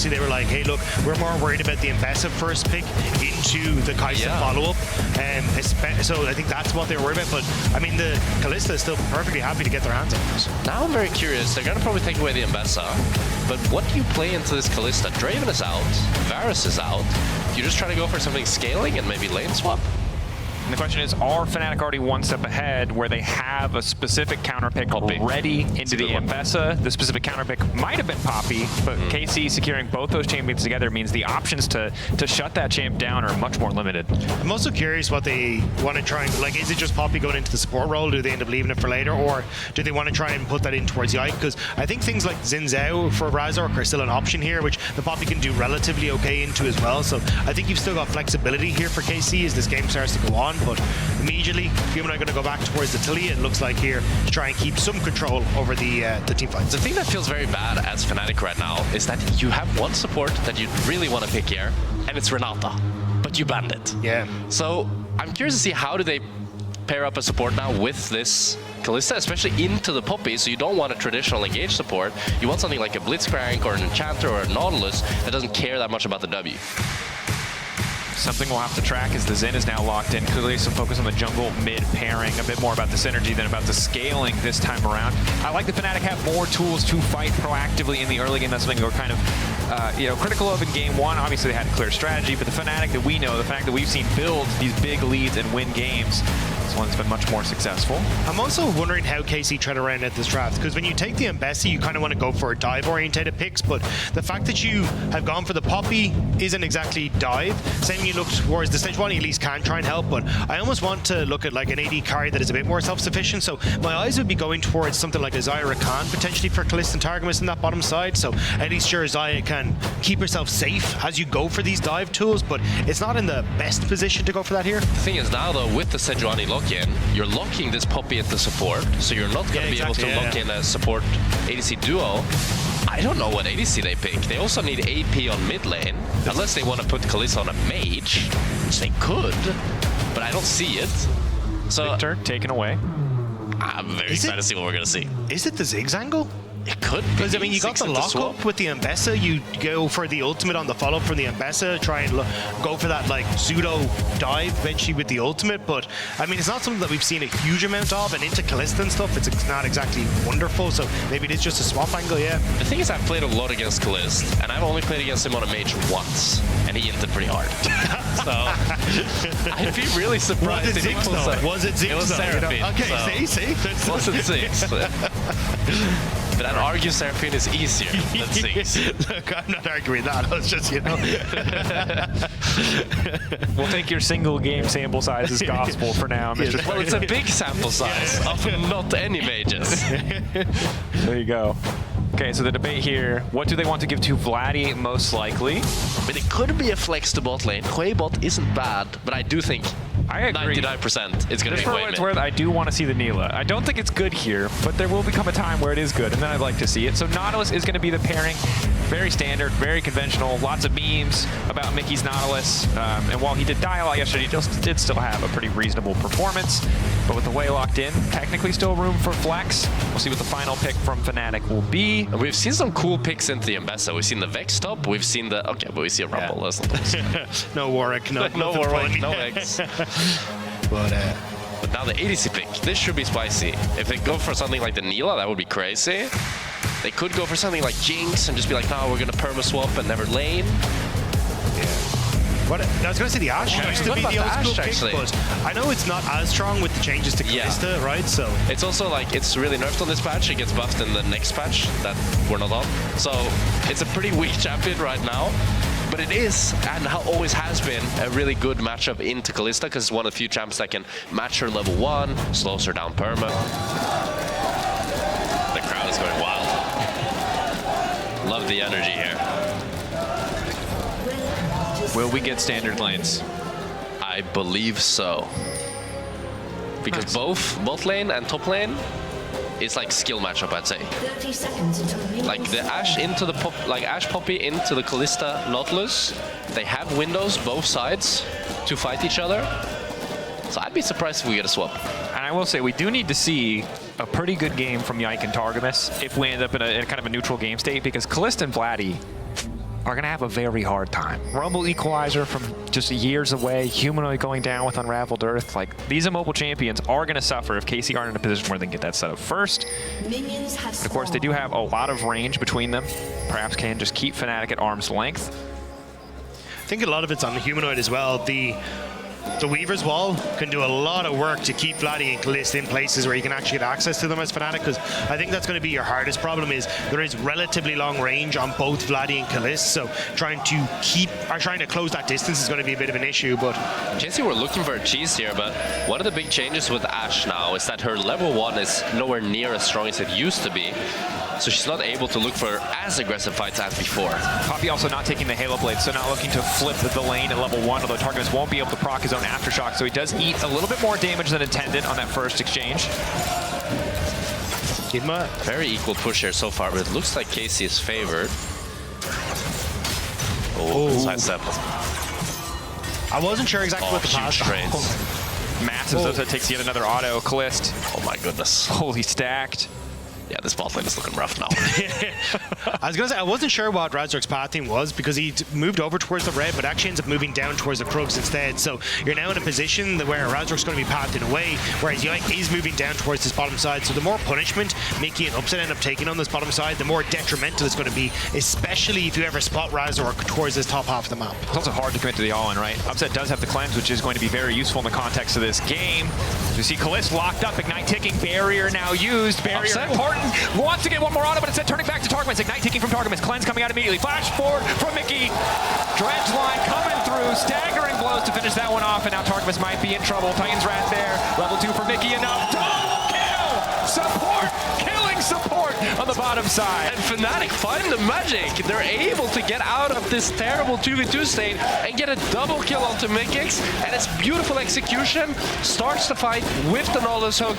They were like, hey, look, we're more worried about the Mbessa first pick into the Kai'Sa follow-up. So I think that's what they were worried about. But, I mean, the Kalista is still perfectly happy to get their hands on this. Now I'm very curious. They're going to probably take away the Mbessa. But what do you play into this Kalista? Draven is out. Varus is out. You just try to go for something scaling and maybe lane swap? And the question is, are FNATIC already one step ahead where they have a specific counter pick ready into the Mbessa? The specific counter pick might have been Poppy, but KC securing both those champions together means the options to shut that champ down are much more limited. I'm also curious what they want to try and, like, is it just Poppy going into the support role? Do they end up leaving it for later? Or do they want to try and put that in towards the Ike? Because I think things like Xin Zhao for Razork are still an option here, which the Poppy can do relatively okay into as well. So I think you've still got flexibility here for KC as this game starts to go on. But immediately, Human are going to go back towards the Talia, it looks like here, to try and keep some control over the team fights. The thing that feels very bad as FNATIC right now is that you have one support that you really want to pick here, and it's Renata, but you banned it. Yeah. So I'm curious to see how do they pair up a support now with this Kalista, especially into the Poppy, so you don't want a traditional engage support. You want something like a Blitzcrank or an Enchanter or a Nautilus that doesn't care that much about the W. Something we'll have to track as the Zen is now locked in. Clearly some focus on the jungle mid pairing, a bit more about the synergy than about the scaling this time around. I like the FNATIC have more tools to fight proactively in the early game. That's something we're kind of critical of in game one. Obviously they had a clear strategy, but the FNATIC that we know, the fact that we've seen build these big leads and win games, is one that's been much more successful. I'm also wondering how KC tread around at this draft, because when you take the Mbessa, you kind of want to go for dive-orientated picks, but the fact that you have gone for the Poppy isn't exactly dive. Same when you look towards the stage one, you at least can try and help, but I almost want to look at like an AD carry that is a bit more self-sufficient, so my eyes would be going towards something like a Zyra Khan potentially for Kalista and Targamas in that bottom side, so at least your Zyra can keep herself safe as you go for these dive tools, but it's not in the best position to go for that here. The thing is now though, with the Sejuani lock-in, you're locking this Poppy into support, so you're not going to be able to lock in a support ADC duo. I don't know what ADC they pick. They also need AP on mid lane, unless they want to put Kalista on a mage, which they could, but I don't see it. So Victor taken away. I'm very excited to see what we're going to see. Is it the Ziggs angle? It could be. Because, I mean, you got the lock-up with the Mbessa, you go for the ultimate on the follow-up from the Mbessa, try and go for that, like, pseudo dive eventually with the ultimate, but, I mean, it's not something that we've seen a huge amount of, and into Kalista and stuff, it's not exactly wonderful, so maybe it is just a swap angle, yeah. The thing is, I've played a lot against Kalista, and I've only played against him on a mage once, and he inted pretty hard. So, I'd be really surprised if it was Ziggs, Was it Ziggs? It was Seraphine. Okay, so see? It wasn't Ziggs. But I'd argue Seraphine is easier than Ziggs. Look, I'm not arguing that. I was just, you know. We'll take your single game sample size as gospel for now, Mr. Well, it's a big sample size of not any mages. There you go. Okay, so the debate here, what do they want to give to Vladdy most likely? But it could be a flex to bot lane. Hwei bot isn't bad, but I do think I agree. 99% it's going to be Hwei mid. I do want to see the Neela. I don't think it's good here, but there will become a time where it is good, and then I'd like to see it. So Nautilus is going to be the pairing. Very standard, very conventional. Lots of memes about Mickey's Nautilus. And while he did die a lot yesterday, he did still have a pretty reasonable performance. But with the Hwei locked in, technically still room for flex. We'll see what the final pick from FNATIC will be. And we've seen some cool picks into the Mbessa. We've seen the Vex top. We've seen the... Okay, but we see a Rumble. Yeah. No Warwick. No Warwick. No X. But now the ADC pick. This should be spicy. If they go for something like the Neela, that would be crazy. They could go for something like Jinx and just be like, no, we're going to perma-swap and never lane. Yeah. What, I was going to say the Ashe used to be the old school pick, but I know it's not as strong with the changes to Kalista, right? So it's also like, it's really nerfed on this patch. It gets buffed in the next patch that we're not on. So it's a pretty weak champion right now. But it is, and always has been, a really good matchup into Kalista, because it's one of the few champs that can match her level 1, slows her down perma. The crowd is going wild. Love the energy here. Will we get standard lanes? I believe so. Because both bot lane and top lane, it's like skill matchup, I'd say. 30 seconds until like the Ashe into the Ashe Poppy into the Kalista Nautilus, they have windows both sides to fight each other. So I'd be surprised if we get a swap. And I will say we do need to see a pretty good game from Yike and Targamas if we end up in a kind of a neutral game state, because Kalista and Vladdy, are going to have a very hard time. Rumble Equalizer from just years away, Humanoid going down with Unraveled Earth. Like, these immobile champions are going to suffer if KC aren't in a position where they can get that set up first. But of course, they do have a lot of range between them. Perhaps can just keep FNATIC at arm's length. I think a lot of it's on the Humanoid as well. The Weaver's Wall can do a lot of work to keep Vladdy and Kalist in places where you can actually get access to them as FNATIC, because I think that's going to be your hardest problem. Is there is relatively long range on both Vladdy and Kalist, so trying to close that distance is going to be a bit of an issue. But KC were looking for a cheese here, but one of the big changes with Ashe now is that her level 1 is nowhere near as strong as it used to be. So she's not able to look for as aggressive fights as before. Poppy also not taking the Halo Blade, so not looking to flip the lane at level 1, although Targamas won't be able to proc his own Aftershock, so he does eat a little bit more damage than intended on that first exchange. Kidma, very equal push here so far, but it looks like KC is favored. Oh, sidestep. I wasn't sure exactly what the pass. Massive, so that takes yet another auto. Kalist. Oh my goodness. Holy stacked. Yeah, this bot lane is looking rough now. I was going to say, I wasn't sure what Razork's pathing was because he moved over towards the red, but actually ends up moving down towards the Krugs instead. So you're now in a position where Razork's going to be pathing away, whereas Yike is moving down towards this bottom side. So the more punishment Mickey and Upset end up taking on this bottom side, the more detrimental it's going to be, especially if you ever spot Razork towards this top half of the map. It's also hard to commit to the all-in, right? Upset does have the cleanse, which is going to be very useful in the context of this game. So you see Kalist locked up, Ignite ticking, barrier now used, barrier important. Wants to get one more auto, but instead turning back to Targamas. Ignite taking from Targamas. Cleanse coming out immediately. Flash forward from Mickey. Dredge line coming through. Staggering blows to finish that one off, and now Targamas might be in trouble. Titan's Wrath there. Level 2 for Mickey. Enough. Double kill! Support! Killing support on the bottom side. And FNATIC find the magic. They're able to get out of this terrible 2v2 state and get a double kill onto Mickix, and it's beautiful execution. Starts the fight with the Knowledge Hook.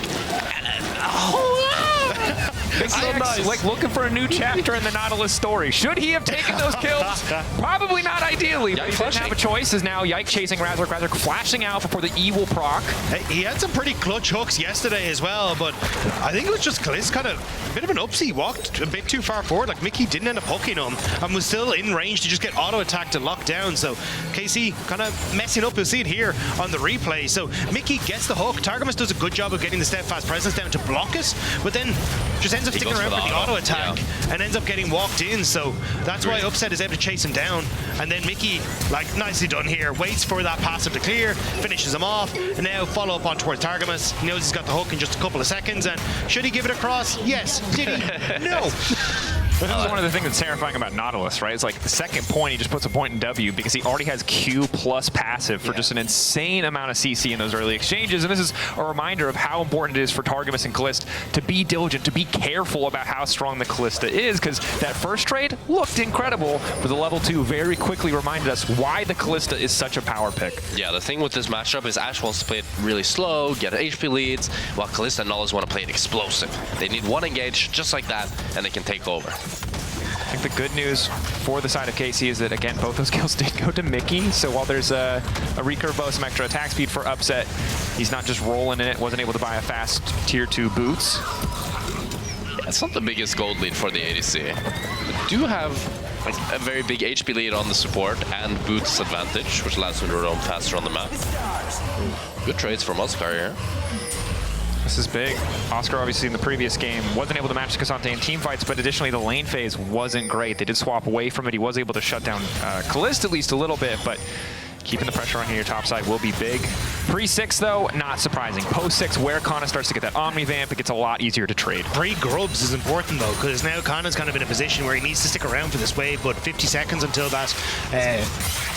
So nice. Like looking for a new chapter in the Nautilus story. Should he have taken those kills? Probably not ideally, but he didn't have a choice. Is now Yike chasing Razork. Razork flashing out before the E will proc. He had some pretty clutch hooks yesterday as well, but I think it was just Kalist kind of a bit of an upsie. He walked a bit too far forward. Like Mickey didn't end up hooking him and was still in range to just get auto attacked and locked down. So KC kind of messing up. You'll see it here on the replay. So Mickey gets the hook. Targamas does a good job of getting the steadfast presence down to block it, but then just ends up sticking around for the auto attack and ends up getting walked in. So that's why Upset is able to chase him down. And then Mickey, like, nicely done here, waits for that passive to clear, finishes him off, and now follow up on towards Targamas. He knows he's got the hook in just a couple of seconds, and should he give it across? Yes. Did he? No. This is one of the things that's terrifying about Nautilus, right? It's like the second point, he just puts a point in W because he already has Q plus passive for just an insane amount of CC in those early exchanges. And this is a reminder of how important it is for Targamas and Kalist to be diligent, to be careful about how strong the Kalista is, because that first trade looked incredible, but the level 2 very quickly reminded us why the Kalista is such a power pick. Yeah, the thing with this matchup is Ashe wants to play it really slow, get HP leads, while Kalista and Nautilus want to play it explosive. They need one engage just like that, and they can take over. I think the good news for the side of KC is that, again, both those kills did go to Mickey. So while there's a recurve bow, some extra attack speed for Upset, he's not just rolling in it, wasn't able to buy a fast tier 2 boots. Yeah, it's not the biggest gold lead for the ADC. They do have like a very big HP lead on the support and boots advantage, which allows them to roam faster on the map. Good trades from Oscar here. This is big. Oscar, obviously, in the previous game, wasn't able to match Cassante in team fights, but additionally, the lane phase wasn't great. They did swap away from it. He was able to shut down Kalist at least a little bit, but keeping the pressure on here top side will be big. Pre-6, though, not surprising. Post-6, where Kana starts to get that Omni Vamp, it gets a lot easier to trade. 3 grubs is important, though, because now Kana's kind of in a position where he needs to stick around for this wave, but 50 seconds until that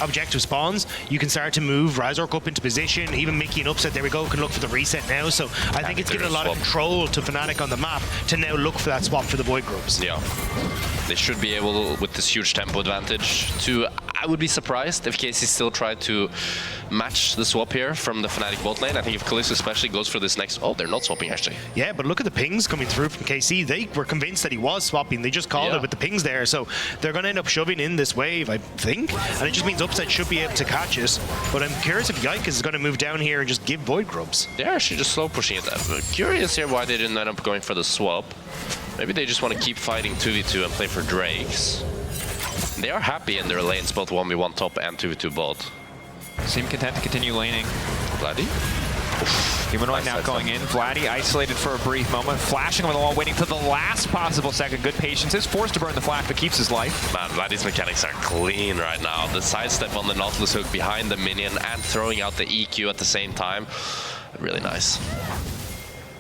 objective spawns, you can start to move Razork up into position. Even Mickey and Upset, there we go, can look for the reset now. So I think it's given a lot of control to FNATIC on the map to now look for that swap for the Void grubs. Yeah. They should be able, with this huge tempo advantage, to... I would be surprised if KC still tried to match the swap here from the FNATIC bot lane. I think if Kalista especially goes for this next... Oh, they're not swapping, actually. Yeah, but look at the pings coming through from KC. They were convinced that he was swapping. They just called it with the pings there. So they're going to end up shoving in this wave, I think. And it just means Upset should be able to catch it. But I'm curious if Yike is going to move down here and just give Void grubs. They're actually just slow pushing it. I'm curious here why they didn't end up going for the swap. Maybe they just want to keep fighting 2v2 and play for Drakes. They are happy in their lanes, both 1v1 top and 2v2 bot. Seem content to continue laning. Vladdy? Humanoid now going in. Vladdy isolated for a brief moment, flashing on the wall, waiting to the last possible second. Good patience. Is forced to burn the flash, but keeps his life. Man, Vladdy's mechanics are clean right now. The sidestep on the Nautilus hook behind the minion and throwing out the EQ at the same time. Really nice.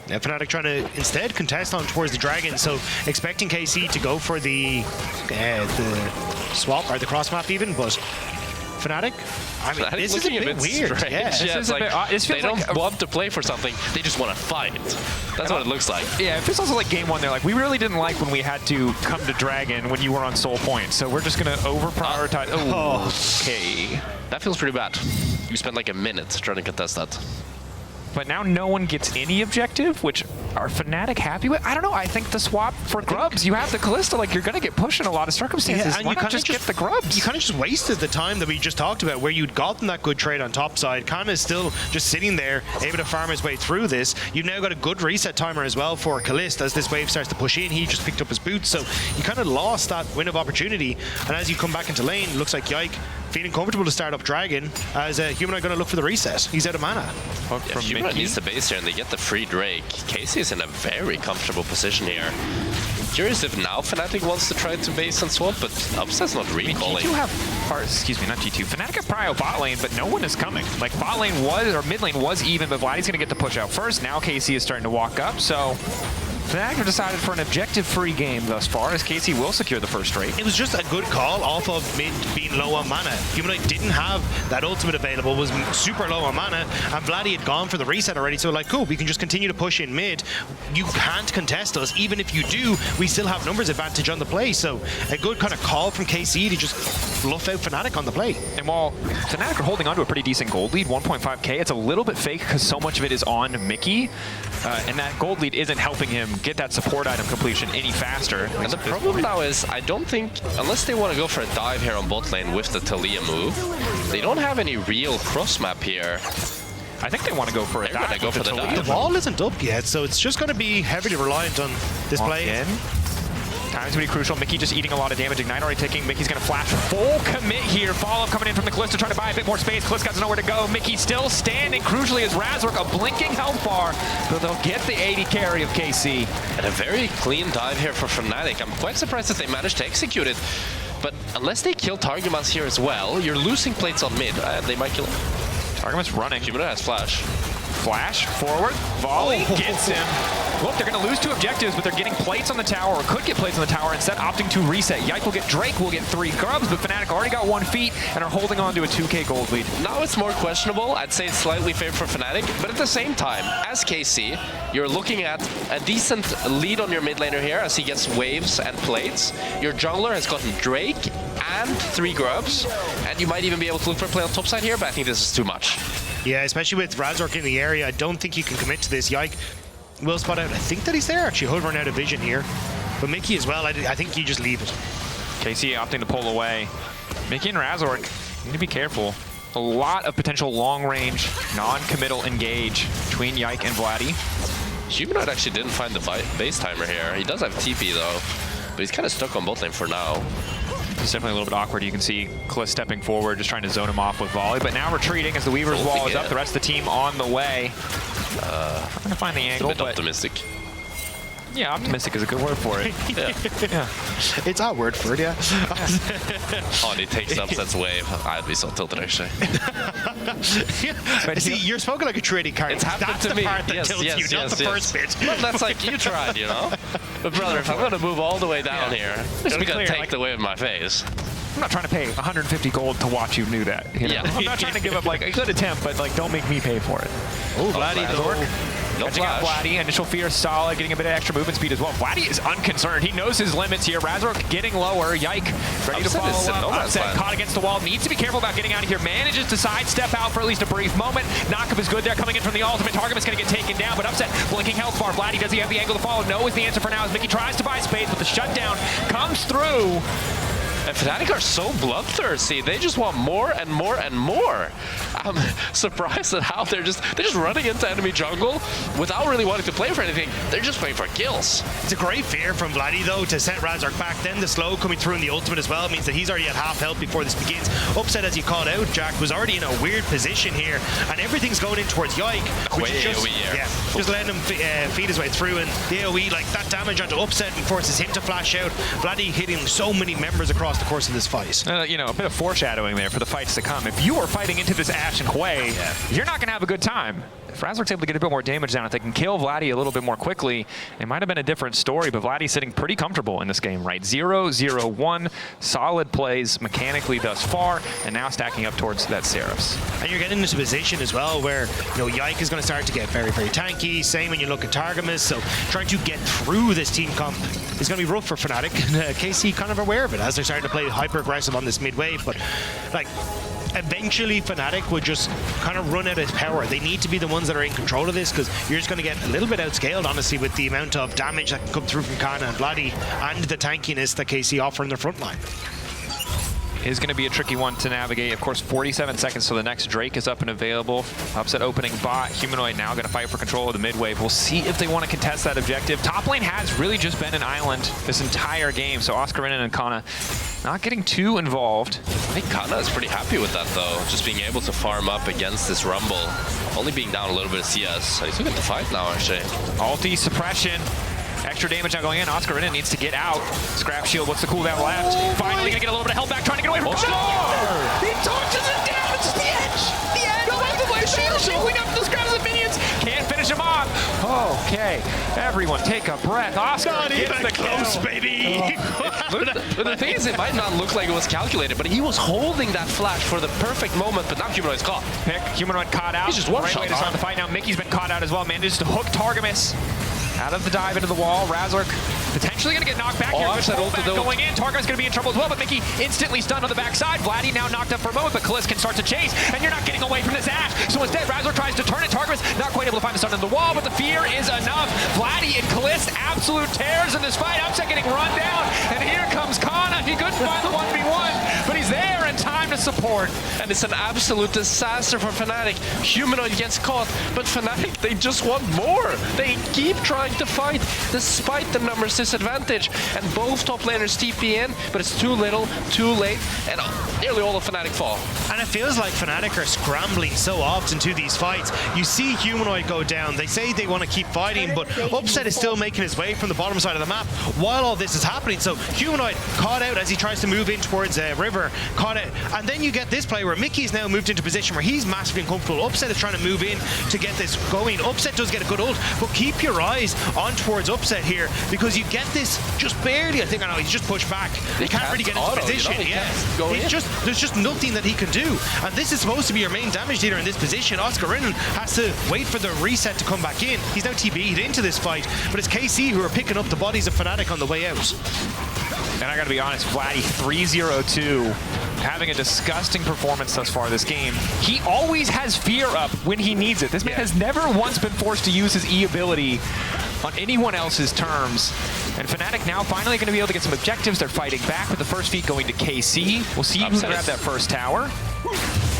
Yeah, FNATIC trying to instead contest on towards the Dragon, so expecting KC to go for the swap, or the cross map even, but FNATIC, I mean, this is a bit weird. Strange. Yeah, It's like, they don't want to play for something, they just want to fight. That's what it looks like. Yeah, it feels also like game one. They're like, we really didn't like when we had to come to Dragon when you were on Soul Point, so we're just going to over-prioritize. Okay. That feels pretty bad. You spent like a minute trying to contest that. But now no one gets any objective, which are FNATIC happy with? I don't know. I think the swap for grubs, you have the Callista, like you're going to get pushed in a lot of circumstances. and Why you not just get the grubs? You kind of just wasted the time that we just talked about where you'd gotten that good trade on top side. Kind of still just sitting there, able to farm his way through this. You've now got a good reset timer as well for Callista as this wave starts to push in. He just picked up his boots, so you kind of lost that window of opportunity. And as you come back into lane, looks like Yike feeling comfortable to start up Dragon as Humanoid going to look for the reset. He's out of mana. Yeah, Humanoid needs the base here and they get the free Drake. KC is in a very comfortable position here. Curious if now FNATIC wants to try to base and swap, but Upset's not recalling. G2 have, or excuse me, not G2. FNATIC have prio bot lane, but no one is coming. Like bot lane was, or mid lane was even, but Vladdy's going to get the push out first. Now KC is starting to walk up, so FNATIC have decided for an objective-free game thus far, as KC will secure the first straight. It was just a good call off of mid being low on mana. Humanoid didn't have that ultimate available, was super low on mana, and Vladdy had gone for the reset already, so like, cool, we can just continue to push in mid. You can't contest us. Even if you do, we still have numbers advantage on the play, so a good kind of call from KC to just fluff out FNATIC on the play. And while FNATIC are holding on to a pretty decent gold lead, 1.5k, it's a little bit fake because so much of it is on Mickey, and that gold lead isn't helping him get that support item completion any faster. And the problem now is, I don't think, unless they want to go for a dive here on bot lane with the Talia move, they don't have any real cross map here. I think they want to go for a dive. They're going to go for the dive. The wall isn't up yet, so it's just going to be heavily reliant on this play. Time's going to be crucial. Mickey just eating a lot of damage. Ignite already ticking. Mickey's going to flash full commit here. Follow-up coming in from the Callista, trying to buy a bit more space. Callista got nowhere to go. Mickey still standing. Crucially, as Razork a blinking health bar, but they'll get the 80 carry of KC. And a very clean dive here for FNATIC. I'm quite surprised that they managed to execute it. But unless they kill Targamas here as well, you're losing plates on mid. They might kill him. Targamas running. Humanoid has flash. Flash, forward, volley, gets him. Look, they're going to lose 2 objectives, but they're getting plates on the tower, or could get plates on the tower, instead opting to reset. Yike will get Drake, will get 3 grubs, but FNATIC already got 1 feat and are holding on to a 2k gold lead. Now it's more questionable. I'd say it's slightly favored for FNATIC, but at the same time, as KC, you're looking at a decent lead on your mid laner here as he gets waves and plates. Your jungler has gotten Drake and 3 grubs, and you might even be able to look for a play on top side here, but I think this is too much. Yeah, especially with Razork in the area, I don't think you can commit to this. Yike will spot out. I think that he's there, actually, hovering out of vision here. But Mickey as well, I think you just leave it. KC opting to pull away. Mickey and Razork need to be careful. A lot of potential long-range, non-committal engage between Yike and Vladdy. Humanoid actually didn't find the base timer here. He does have TP though, but he's kind of stuck on bot lane for now. It's definitely a little bit awkward. You can see Cliff stepping forward, just trying to zone him off with volley, but now retreating as the Weaver's wall is up. The rest of the team on the way. Trying to find the angle, a bit optimistic. Yeah, optimistic is a good word for it. Yeah. It's our word for it, yeah. Oh, he takes Upset's wave. I'd be so tilted, actually. But see, you're spoken like a trading card. It's happened That's to the me. part that tilts you, not the first bit. But that's like, you tried, you know? But brother, if I'm going to move all the way down here, it's going to take the wave in my face. I'm not trying to pay 150 gold to watch you do that. You know? Yeah. I'm not trying to give up like a good attempt, but like don't make me pay for it. Oh, Vladdy though. No flash. Vladdy, initial fear solid, getting a bit of extra movement speed as well. Vladdy is unconcerned. He knows his limits here. Razork getting lower. Yike ready to follow up. Upset caught against the wall. Needs to be careful about getting out of here. Manages to sidestep out for at least a brief moment. Knockup is good there. Coming in from the ultimate. Targamas going to get taken down, but Upset blinking health bar. Vladdy, does he have the angle to follow? No is the answer for now as Mickey tries to buy space, but the shutdown comes through. And FNATIC are so bloodthirsty. They just want more and more and more. I'm surprised at how they're just running into enemy jungle without really wanting to play for anything. They're just playing for kills. It's a great fear from Vladdy, though, to set reasserts back. Then the slow coming through in the ultimate as well means that he's already at half health before this begins. Upset, as you called out, Jack, was already in a weird position here, and everything's going in towards Yike, which is just letting him feed his way through, and the AoE, like that damage onto Upset and forces him to flash out. Vladdy hitting so many members across the course of this fight. You know, a bit of foreshadowing there for the fights to come. If you are fighting into this Ashe and Hwei, you're not going to have a good time. If reasserts able to get a bit more damage down, if they can kill Vladdy a little bit more quickly, it might have been a different story, but Vladdy's sitting pretty comfortable in this game, right? 0-0-1, solid plays mechanically thus far, and now stacking up towards that Seraphs. And you're getting into a position as well where, you know, Yike is going to start to get very, very tanky. Same when you look at Targamas, so trying to get through this team comp is going to be rough for FNATIC, and KC kind of aware of it as they're starting to play hyper-aggressive on this mid-wave, but, like, eventually FNATIC would just kind of run out of power. They need to be the ones that are in control of this, because you're just going to get a little bit outscaled, honestly, with the amount of damage that can come through from Kana and Vladdy and the tankiness that KC offer in their front line. Is going to be a tricky one to navigate. Of course, 47 seconds till the next Drake is up and available. Upset opening bot. Humanoid now going to fight for control of the mid wave. We'll see if they want to contest that objective. Top lane has really just been an island this entire game, so Oscarinen and Kana not getting too involved. I think Kana is pretty happy with that, though. Just being able to farm up against this Rumble. Only being down a little bit of CS. He's looking to fight now, actually. Ulti suppression. Extra damage now going in. Oscarinen needs to get out. Scrap shield, what's the cooldown left? Finally gonna get a little bit of health back, trying to get away from He torches it down, it's the edge! The edge! Go into the shield, shielding up the scraps of minions! Can't finish him off! Okay, everyone take a breath. Oscar not gets even the close, kill. baby! But the thing is, it might not look like it was calculated, but he was holding that flash for the perfect moment, but now Humanoid's caught. Pick, Humanoid caught out. He's just one shot to start the fight now. Mickey's been caught out as well. Manages to hook Targamas out of the dive into the wall. Reasserts potentially going to get knocked back here. Going in. Targamas going to be in trouble as well, but Mickey instantly stunned on the backside. Vladdy now knocked up for a moment, but Kalist can start to chase, and you're not getting away from this Ashe. So instead, Reasserts tries to turn it. Targamas not quite able to find the stun in the wall, but the fear is enough. Vladdy and Kalist, absolute tears in this fight. Upset getting run down, and here comes Kana. He couldn't find the 1v1, but he's there in time to support. And it's an absolute disaster for FNATIC. Humanoid gets caught, but FNATIC, they just want more. They keep trying to fight despite the numbers disadvantage, and both top laners TP in, but it's too little, too late, and nearly all of FNATIC fall. And it feels like FNATIC are scrambling so often to these fights. You see Humanoid go down. They say they want to keep fighting, but Upset is still making his way from the bottom side of the map while all this is happening. So Humanoid caught out as he tries to move in towards River, caught out. And then you get this play where Mickey's now moved into a position where he's massively uncomfortable. Upset is trying to move in to get this going. Upset does get a good ult, but keep your eyes on towards Upset here, because you get this just barely. I think, I know, he's just pushed back. He can't really get into position. There's just nothing that he can do. And this is supposed to be your main damage dealer in this position. Oscarinen has to wait for the reset to come back in. He's now TB'd into this fight, but it's KC who are picking up the bodies of FNATIC on the way out. And I gotta be honest, Vladdy 3-0-2, having a disgusting performance thus far this game. He always has fear up when he needs it. This man has never once been forced to use his E ability on anyone else's terms. And FNATIC now finally going to be able to get some objectives. They're fighting back with the first feat going to KC. We'll see who can grab that first tower.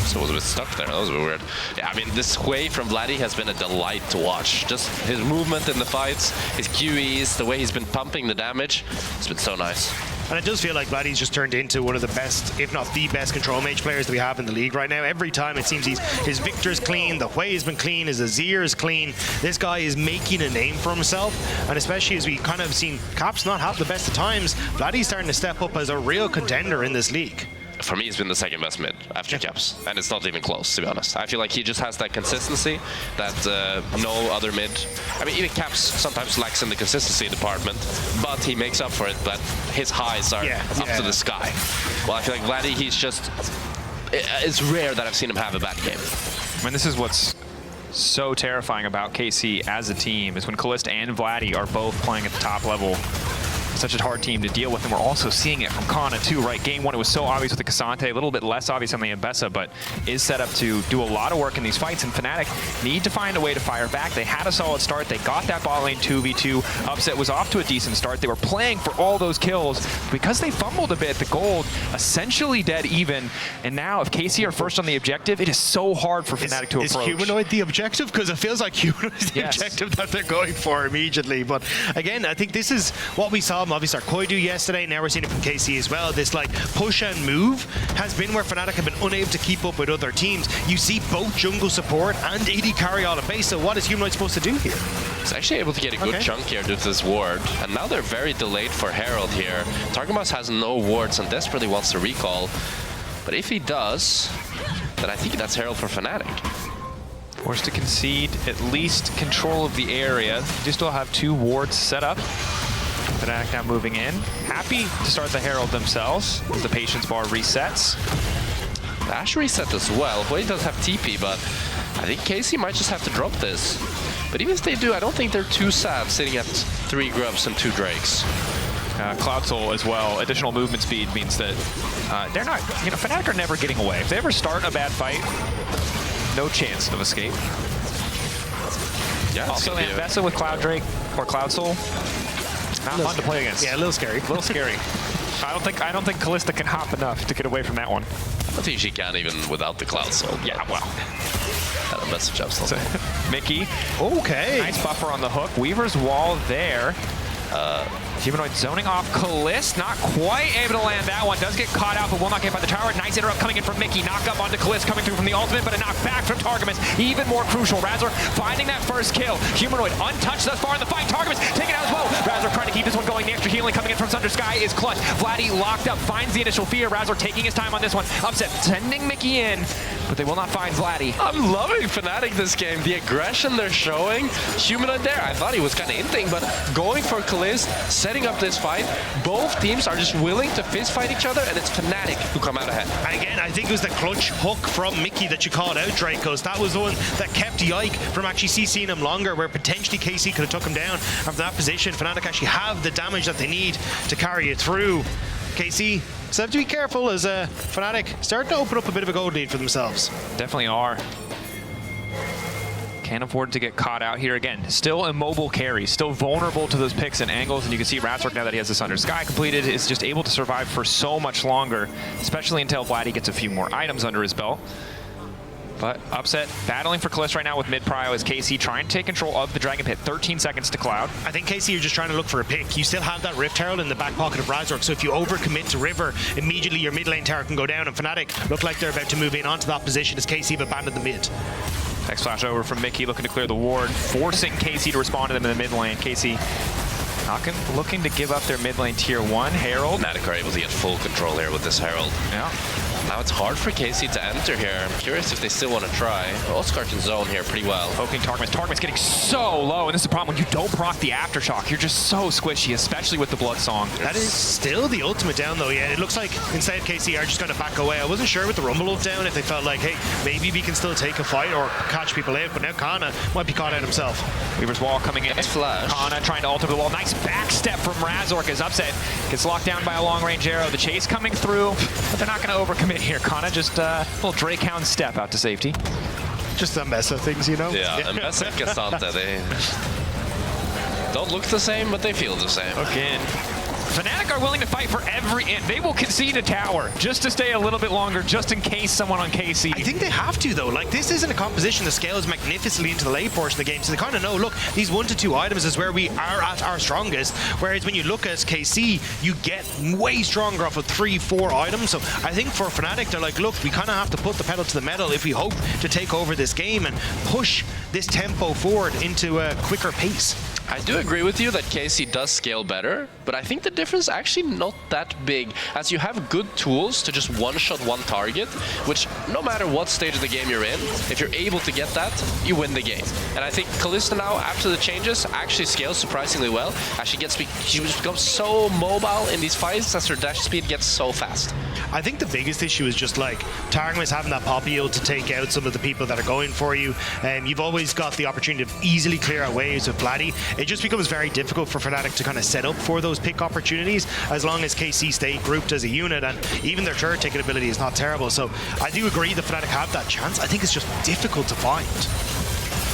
So it was a bit stuck there. That was a bit weird. Yeah, I mean, this Hwei from Vladdy has been a delight to watch. Just his movement in the fights, his QEs, the way he's been pumping the damage. It's been so nice. And it does feel like Vladdy's just turned into one of the best, if not the best, control mage players that we have in the league right now. Every time it seems his Victor's clean, the Hwei has been clean, his Azir is clean. This guy is making a name for himself, and especially as we kind of seen Caps not have the best of times, Vladdy's starting to step up as a real contender in this league. For me, he's been the second best mid after Caps, and it's not even close, to be honest. I feel like he just has that consistency that no other mid... I mean, even Caps sometimes lacks in the consistency department, but he makes up for it, but his highs are up to the sky. Well, I feel like Vladdy, he's just... It's rare that I've seen him have a bad game. I mean, this is what's so terrifying about KC as a team, is when Kalist and Vladdy are both playing at the top level. such a hard team to deal with, and we're also seeing it from Kana too, right? Game 1, it was so obvious with the Cassante, a little bit less obvious on the Mbessa, but is set up to do a lot of work in these fights, and FNATIC need to find a way to fire back. They had a solid start. They got that bot lane 2v2. Upset was off to a decent start. They were playing for all those kills. Because they fumbled a bit, the gold essentially dead even, and now if KC are first on the objective, it is so hard for FNATIC to approach. Is Humanoid the objective? Because it feels like Humanoid is the objective that they're going for immediately. But again, I think this is what we saw obviously Koi do yesterday. Now we're seeing it from KC as well. This like push and move has been where FNATIC have been unable to keep up with other teams. You see both jungle support and AD carry all the base. So what is Humanoid supposed to do here? He's actually able to get a good chunk here due to this ward. And now they're very delayed for Herald here. Targamas has no wards and desperately wants to recall. But if he does, then I think that's Herald for FNATIC. Forced to concede at least control of the area. They still have 2 wards set up. FNATIC now moving in. Happy to start the Herald themselves as the Patience bar resets. Ash reset as well. He does have TP, but I think KC might just have to drop this. But even if they do, I don't think they're too sad sitting at 3 Grubs and 2 Drakes. Cloud Soul as well. Additional movement speed means that they're not, FNATIC are never getting away. If they ever start a bad fight, no chance of escape. Yeah, also, Mbessa with Cloud Drake or Cloud Soul, not fun to play against. Yeah, a little scary. A little scary. I don't think Callista can hop enough to get away from that one. I think she can even without the Cloud Soul. Yeah, well. That message up still. Mickey. Okay. Nice buffer on the hook. Weaver's wall there. Humanoid zoning off Callista, not quite able to land that one. Does get caught out, but will not get by the tower. Nice interrupt coming in from Mickey. Knock up onto Callista, coming through from the ultimate, but a knock back from Targamas. Even more crucial. Razor finding that first kill. Humanoid untouched thus far in the fight. Targamas taking out as well. Razor trying to keep this one going. The extra healing coming in from Sunder Sky is clutch. Vladdy locked up, finds the initial fear. Razor taking his time on this one. Upset sending Mickey in, but they will not find Vladdy. I'm loving FNATIC this game. The aggression they're showing. Humanoid there. I thought he was kind of inting, but going for Callista, setting up this fight. Both teams are just willing to fist fight each other, and it's FNATIC who come out ahead. Again, I think it was the clutch hook from Mickey that you called out, Dracos. That was the one that kept Yike from actually CCing him longer, where potentially KC could have took him down. And from that position, FNATIC actually have the damage that they need to carry it through. KC still have to be careful as FNATIC start to open up a bit of a gold lead for themselves. Definitely are. Can't afford to get caught out here again. Still immobile carry, still vulnerable to those picks and angles, and you can see Razor, now that he has this Under Sky completed, is just able to survive for so much longer, especially until Vladdy gets a few more items under his belt. But Upset battling for Callista right now with mid-prio as KC trying to take control of the Dragon Pit. 13 seconds to Cloud. I think KC, you're just trying to look for a pick. You still have that Rift Herald in the back pocket of Razork, so if you overcommit to River, immediately your mid lane tower can go down, and FNATIC look like they're about to move in onto that position as KC have abandoned the mid. Next flash over from Mickey, looking to clear the ward, forcing KC to respond to them in the mid lane. KC looking to give up their mid lane tier 1. Herald. FNATIC are able to get full control here with this Herald. Yeah. Now it's hard for KC to enter here. I'm curious if they still want to try. Oscar can zone here pretty well. Poking Targamas. Targamas getting so low, and this is the problem when you don't proc the aftershock. You're just so squishy, especially with the Blood Song. That is still the ultimate down though, yeah. It looks like instead KC are just going to back away. I wasn't sure with the Rumble ult down if they felt like, hey, maybe we can still take a fight or catch people out, but now Kana might be caught out himself. Weaver's wall coming in. It's flash. Kana trying to alter the wall. Nice back step from Razork as Upset gets locked down by a long range arrow. The chase coming through, but they're not going to overcommit here. Kana just a little Drake Hound step out to safety. Just the Mbessa things, you know? Yeah, Mbessa and Cassante, they don't look the same, but they feel the same. Again. FNATIC are willing to fight for every inch. They will concede a tower just to stay a little bit longer, just in case someone on KC. I think they have to, though. Like, this isn't a composition that scales magnificently into the late portion of the game, so they kind of know, look, these 1 to 2 items is where we are at our strongest, whereas when you look at KC, you get way stronger off of 3-4 items. So I think for FNATIC, they're like, look, we kind of have to put the pedal to the metal if we hope to take over this game and push this tempo forward into a quicker pace. I do agree with you that KC does scale better, but I think the difference is actually not that big, as you have good tools to just one-shot one target, which no matter what stage of the game you're in, if you're able to get that, you win the game. And I think Callista now, after the changes, actually scales surprisingly well. She becomes so mobile in these fights as her dash speed gets so fast. I think the biggest issue is just like Targamas having that poppy ult to take out some of the people that are going for you. You've always got the opportunity to easily clear out waves with Vladdy. it just becomes very difficult for FNATIC to kind of set up for those pick opportunities as long as KC stay grouped as a unit, and even their turret taking ability is not terrible. So I do agree that FNATIC have that chance. I think it's just difficult to find.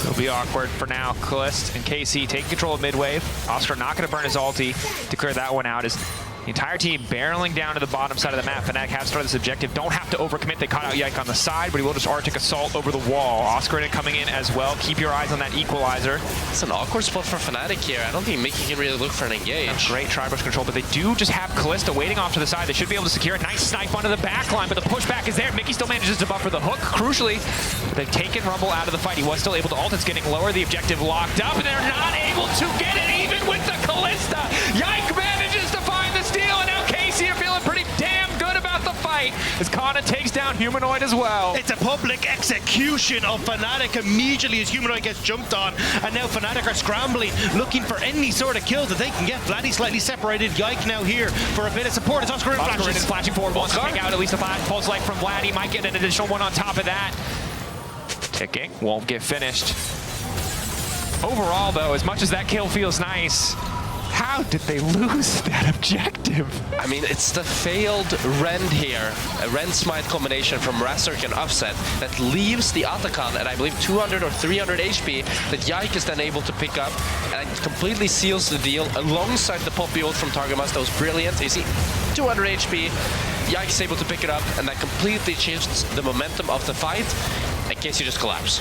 It'll be awkward for now. Kalist and KC taking control of mid-wave. Oscar not going to burn his ulti to clear that one out. As the entire team barreling down to the bottom side of the map. FNATIC have started this objective. Don't have to overcommit. They caught out Yike on the side, but he will just Arctic Assault over the wall. Oscar coming in as well. Keep your eyes on that equalizer. It's an awkward spot for FNATIC here. I don't think Mickey can really look for an engage. Great tri-brush control, but they do just have Kalista waiting off to the side. They should be able to secure a nice snipe onto the back line, but the pushback is there. Mickey still manages to buffer the hook. Crucially, they've taken Rumble out of the fight. He was still able to ult. It's getting lower. The objective locked up, and they're not able to get it even with the Kalista. Yike manages to find the steal, and now KC are feeling pretty damn good about the fight as Kana takes down Humanoid as well. It's a public execution of FNATIC immediately as Humanoid gets jumped on, and now FNATIC are scrambling, looking for any sort of kill that they can get. Vladdy slightly separated. Yike now here for a bit of support. It's Oscar is flashing forward. Wants to pick out at least a flash pulse like from Vladdy. Might get an additional one on top of that. Ticking. Won't get finished. Overall, though, as much as that kill feels nice, how did they lose that objective? I mean, it's the failed Rend here, a Rend Smite combination from reasserts and Offset that leaves the Atakan at, I believe, 200 or 300 HP that Yike is then able to pick up, and it completely seals the deal alongside the Poppy ult from Targamas. That was brilliant. You see, 200 HP, Yike is able to pick it up, and that completely changed the momentum of the fight. In case you just collapse.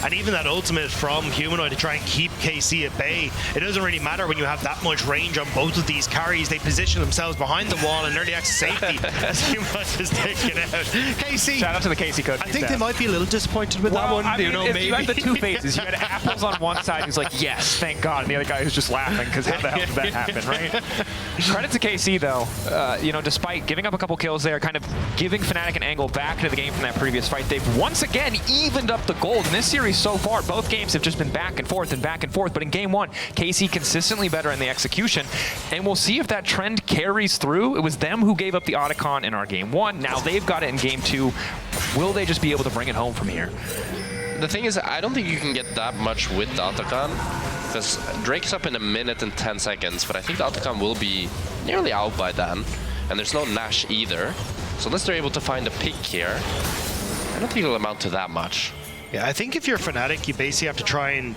And even that ultimate from Humanoid to try and keep KC at bay, it doesn't really matter when you have that much range on both of these carries. They position themselves behind the wall in early access safety as Humanoid is taken out. KC. Shout out to the KC coach. I think they might be a little disappointed with that one. I mean, maybe. You had the two phases. You had Apples on one side who's like, yes, thank God. And the other guy who's just laughing because how the hell did that happen, right? Credit to KC, though. You know, despite giving up a couple kills there, kind of giving FNATIC an angle back into the game from that previous fight, they've once again evened up the gold in this series so far. Both games have just been back and forth, but in game one, KC consistently better in the execution, and we'll see if that trend carries through. It was them who gave up the Otacon in our game one. Now they've got it in game two. Will they just be able to bring it home from here? The thing is, I don't think you can get that much with the Otacon, because Drake's up in 1 minute and 10 seconds, but I think the Otacon will be nearly out by then, and there's no Nash either. So unless they're able to find a pick here, I don't think it'll amount to that much. Yeah, I think if you're FNATIC, you basically have to try and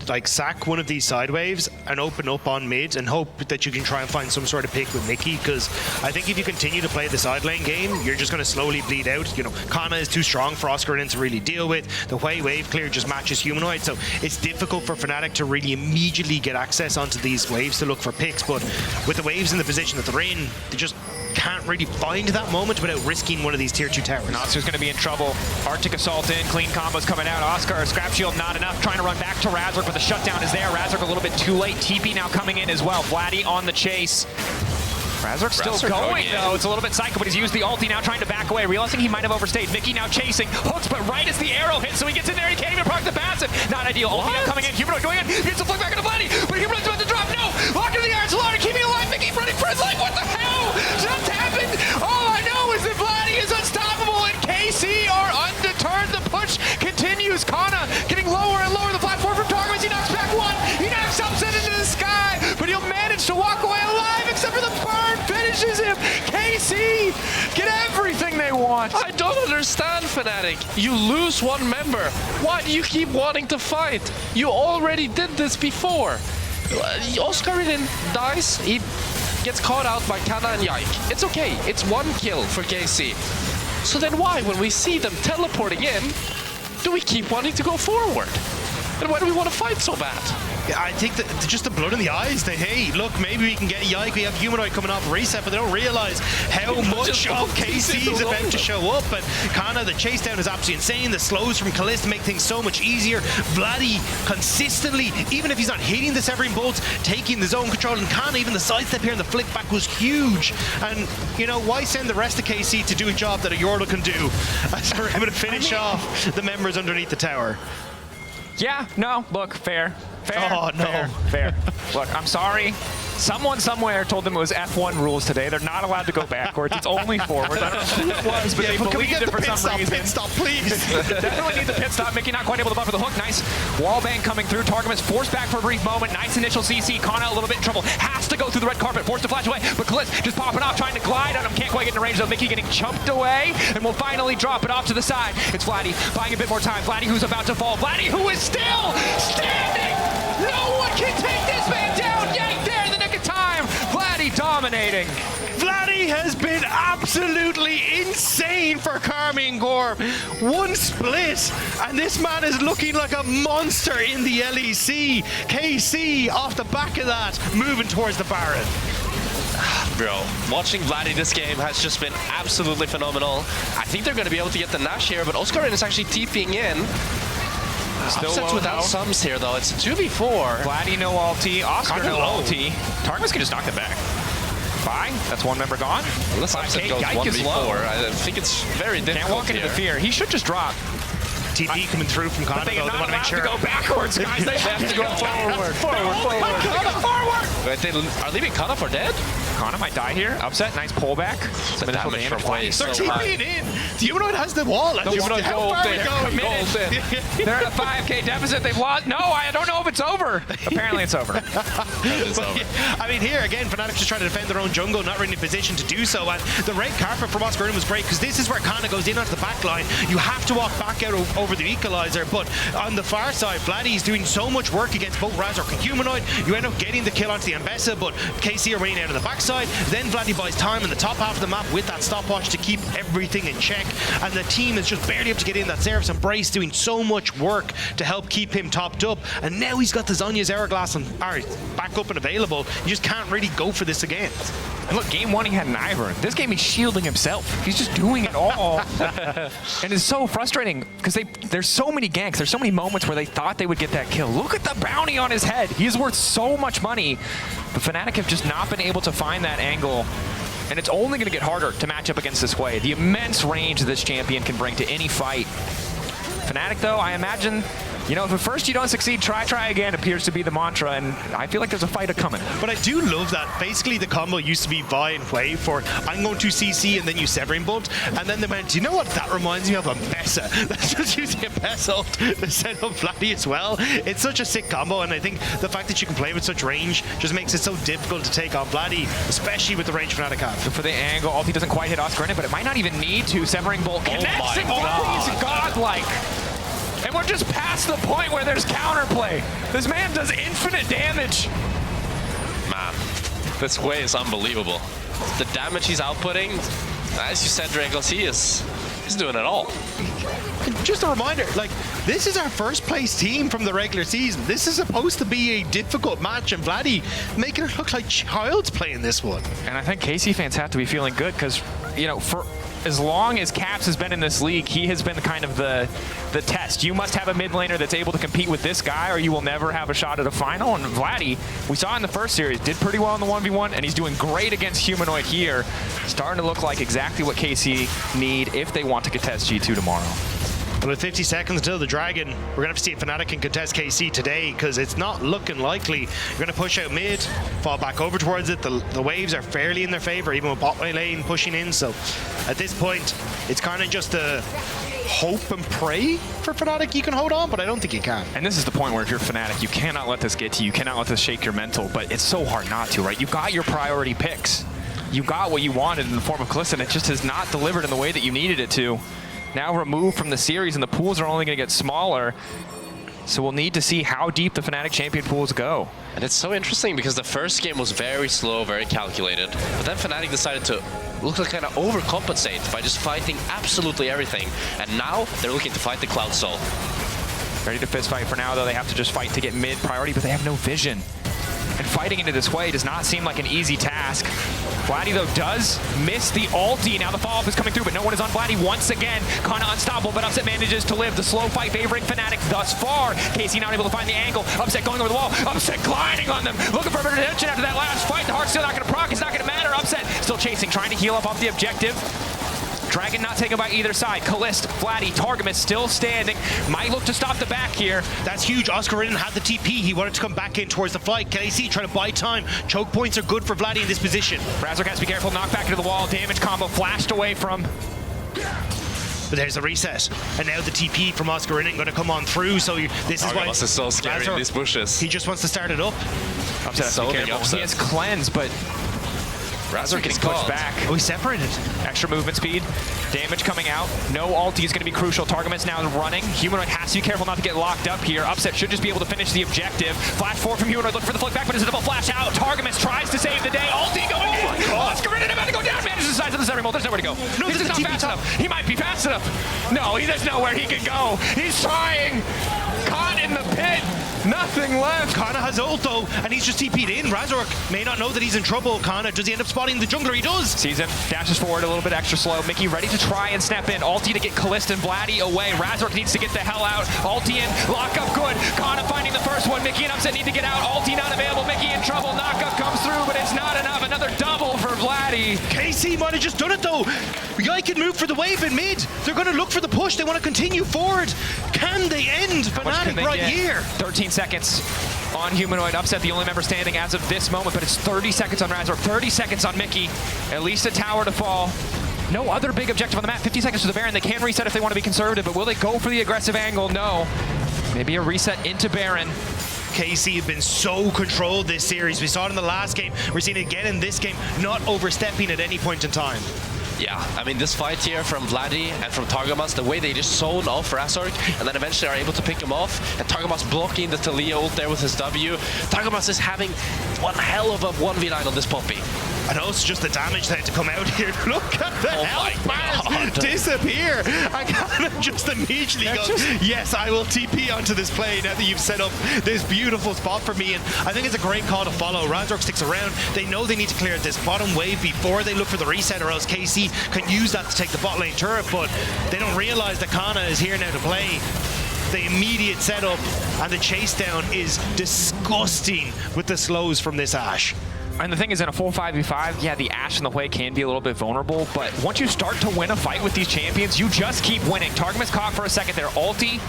like sack one of these side waves and open up on mid and hope that you can try and find some sort of pick with Mickey, because I think if you continue to play the side lane game, you're just going to slowly bleed out. You know, Kana is too strong for Oscar to really deal with. The way wave clear just matches Humanoid, so it's difficult for FNATIC to really immediately get access onto these waves to look for picks, but with the waves in the position that they're in, they just can't really find that moment without risking one of these tier 2 towers. Oscar's going to be in trouble. Arctic Assault in, clean combos coming out. Oscar, Scrap Shield not enough, trying to run back to Razork, but the shutdown is there. Razork a little bit too late. TP now coming in as well. Vladdy on the chase. Razork still going though. It's a little bit psycho, but he's used the ulti now trying to back away, realizing he might have overstayed. Mickey now chasing. Hooks, but right as the arrow hits, so he gets in there. He can't even proc the passive. Not ideal. Ulti now coming in. Humanoid going in. Gets a flick back into Vladdy, but Humanoid's about to drop. No! Locked in the iron Solana, keeping alive. Mickey running for his life. What the hell just happened? All I know is that Vladdy is unstoppable, and KC are undeterred. The push continues. Kana getting lower and lower the platform from Targamas. He knocks back one. He knocks Upset into the sky, but he'll manage to walk away alive, except for the burn finishes him. KC get everything they want. I don't understand, FNATIC. You lose one member. Why do you keep wanting to fight? You already did this before. Oscarin dies. He gets caught out by Kana and Yike. It's okay. It's one kill for KC. So then why, when we see them teleporting in, do we keep wanting to go forward? And why do we want to fight so bad? Yeah, I think that just the blood in the eyes. That, hey, look, maybe we can get Yike. We have Humanoid coming off reset, but they don't realize how much of KC is about to show up. And Kana, the chase down is absolutely insane. The slows from Kalista make things so much easier. Vladdy consistently, even if he's not hitting the Severing Bolts, taking the zone control. And Kana, even the sidestep here and the flick back was huge. And, you know, why send the rest of KC to do a job that a Yordle can do as they're able to finish off the members underneath the tower? Yeah, no, look, fair. Oh, no. Fair. Look, I'm sorry. Someone somewhere told them it was F1 rules today. They're not allowed to go backwards. It's only forwards. I don't know who it was, but they believed it for some reason. Pit stop, please. Definitely need the pit stop. Mickey not quite able to buffer the hook. Nice wallbang coming through. Targamas forced back for a brief moment. Nice initial CC. Kana a little bit in trouble. Has to go through the red carpet. Forced to flash away. But Kaliss just popping off, trying to glide on him. Can't quite get in range though. Mickey getting chumped away. And will finally drop it off to the side. It's Vladdy buying a bit more time. Vladdy who's about to fall. Vladdy who is still standing. No one can take this man down. Yanked there in the nick of time. Vladdy dominating. Vladdy has been absolutely insane for KARMINE CORP. One split, and this man is looking like a monster in the LEC. KC off the back of that, moving towards the Baron. Bro, watching Vladdy this game has just been absolutely phenomenal. I think they're going to be able to get the Nash here, but Oscar is actually TPing in. Still Upsets without sums here, though. It's a 2v4. Vladdy no ulti, Oscar no ulti. Targamas can just knock it back. Bye. That's one member gone. Unless Upset goes 1v4, I think it's very difficult. Can't walk into the fear. He should just drop. TP coming through from Kana. They are not allowed to go backwards, guys. They have to go forward. Forward. Wait, they are leaving Kana for dead? Kana might die here. Upset. Nice pullback. Some damage from Vladdy. They're TPing in. The Humanoid has the wall. The Humanoid gold in. They're at a 5K deficit. They've lost. No, I don't know if it's over. Apparently it's over. I mean, here again, FNATIC just trying to defend their own jungle, not really in a position to do so. And the red carpet from Oscar was great because this is where Kana goes in onto the back line. You have to walk back out over the equalizer, but on the far side, Vladdy's doing so much work against both Razork and Humanoid. You end up getting the kill onto the Ambessa, but KC are running out of the backside. Then Vladdy buys time in the top half of the map with that stopwatch to keep everything in check. And the team is just barely able to get in that Seraph and Brace doing so much work to help keep him topped up. And now he's got the Zhonya's Hourglass and back up and available. You just can't really go for this again. And look, game one he had an Ivern. This game he's shielding himself. He's just doing it all. And it's so frustrating because there's so many ganks. There's so many moments where they thought they would get that kill. Look at the bounty on his head. He is worth so much money. But FNATIC have just not been able to find that angle. And it's only going to get harder to match up against this way. The immense range this champion can bring to any fight. FNATIC, though, I imagine, you know, if at first you don't succeed, try again appears to be the mantra, and I feel like there's a fight coming. But I do love that basically the combo used to be Vi and Wei for I'm going to CC and then you Severing Bolt, and then they went, do you know what that reminds me of? Ambessa. That's just using Ambessa ult to set up Vladdy as well. It's such a sick combo, and I think the fact that you can play with such range just makes it so difficult to take on Vladdy, especially with the range FNATIC have. For the angle, ulti doesn't quite hit Oscar in it, but it might not even need to. Severing Bolt connects, and Vladdy's godlike. And we're just past the point where there's counterplay. This man does infinite damage. Man, this way is unbelievable. The damage he's outputting, as you said, Dragos, he's doing it all. Just a reminder, like, this is our first place team from the regular season. This is supposed to be a difficult match, and Vladdy making it look like child's play in this one. And I think KC fans have to be feeling good because, you know, for as long as Caps has been in this league, he has been kind of the test. You must have a mid laner that's able to compete with this guy or you will never have a shot at a final. And Vladdy, we saw in the first series, did pretty well in the 1v1, and he's doing great against Humanoid here. Starting to look like exactly what KC need if they want to contest G2 tomorrow. And with 50 seconds until the Dragon, we're going to have to see if FNATIC can contest KC today because it's not looking likely. You're going to push out mid, fall back over towards it. The waves are fairly in their favor, even with bot lane pushing in. So at this point, it's kind of just a hope and pray for FNATIC you can hold on, but I don't think you can. And this is the point where if you're FNATIC, you cannot let this get to you. You cannot let this shake your mental, but it's so hard not to, right? You got your priority picks. You got what you wanted in the form of Kaliss, and it just has not delivered in the way that you needed it to. Now removed from the series, and the pools are only going to get smaller. So we'll need to see how deep the FNATIC champion pools go. And it's so interesting because the first game was very slow, very calculated. But then FNATIC decided to look like kind of overcompensate by just fighting absolutely everything. And now they're looking to fight the Cloud Soul. Ready to fist fight for now, though. They have to just fight to get mid priority, but they have no vision. And fighting into this way does not seem like an easy task. Vladdy, though, does miss the ulti. Now the follow-up is coming through, but no one is on Vladdy once again. Kana unstoppable, but Upset manages to live. The slow fight favoring FNATIC thus far. KC not able to find the angle. Upset going over the wall. Upset gliding on them. Looking for a bit of attention after that last fight. The heart's still not going to proc. It's not going to matter. Upset still chasing, trying to heal up off the objective. Dragon not taken by either side. Kalist, Vladdy, Targamas still standing. Might look to stop the back here. That's huge. Oscarinin had the TP. He wanted to come back in towards the flight. KC trying to buy time. Choke points are good for Vladdy in this position. Razork has to be careful. Knock back into the wall. Damage combo flashed away from... But there's the reset. And now the TP from Oscarinin going to come on through. So this is why... Targamas is so scary in these bushes. He just wants to start it up. Upset has to be careful. He has cleanse, but... Razork getting is pushed caught. back. Oh, he's separated. Extra movement speed. Damage coming out. No ulti is going to be crucial. Targamas now running. Humanoid has to be careful not to get locked up here. Upset should just be able to finish the objective. Flash forward from Humanoid. Looking for the flick back, but it's a double flash out. Targamas tries to save the day. Ulti going in. Oscarinin about to go down. Manages the size of the center. There's nowhere to go. No, this is not fast enough. He might be fast enough. No, there's nowhere he can go. He's trying. Caught in the pit. Nothing left. Kana has ult though, and he's just TP'd in. Razork may not know that he's in trouble. Kana, does he end up spotting the jungler? He does. Sees him, dashes forward a little bit extra slow. Mickey ready to try and snap in. Ulti to get Kalist and Vladdy away. Razork needs to get the hell out. Ulti in, lock up good. Kana finding the first one. Mickey and Upset need to get out. Ulti not available. Mickey in trouble. Knockup comes through, but it's not enough. Another double for Vladdy. KC might have just done it though. Guy can move for the wave in mid. They're going to look for the push. They want to continue forward. Can they end FNATIC right here? 13 seconds on Humanoid. Upset the only member standing as of this moment, but it's 30 seconds on Razork, 30 seconds on Mickey. At least a tower to fall. No other big objective on the map. 50 seconds to the Baron. They can reset if they want to be conservative, but will they go for the aggressive angle? No. Maybe a reset into Baron. KC have been so controlled this series. We saw it in the last game. We're seeing it again in this game, not overstepping at any point in time. Yeah, I mean, this fight here from Vladdy and from Targamas, the way they just zone off Razork and then eventually are able to pick him off, and Targamas blocking the Talia ult there with his W. Targamas is having one hell of a 1v9 on this Poppy. And also just the damage that had to come out here. Look at the health bars disappear. I kind of just immediately go, yes, I will TP onto this play now that you've set up this beautiful spot for me. And I think it's a great call to follow. Razork sticks around. They know they need to clear this bottom wave before they look for the reset, or else KC can use that to take the bot lane turret, but they don't realize that Kana is here now to play. The immediate setup and the chase down is disgusting with the slows from this Ashe. And the thing is, in a full 5v5, yeah, the Ashe and the Hwei can be a little bit vulnerable, but once you start to win a fight with these champions, you just keep winning. Targamas caught for a second there. Ulti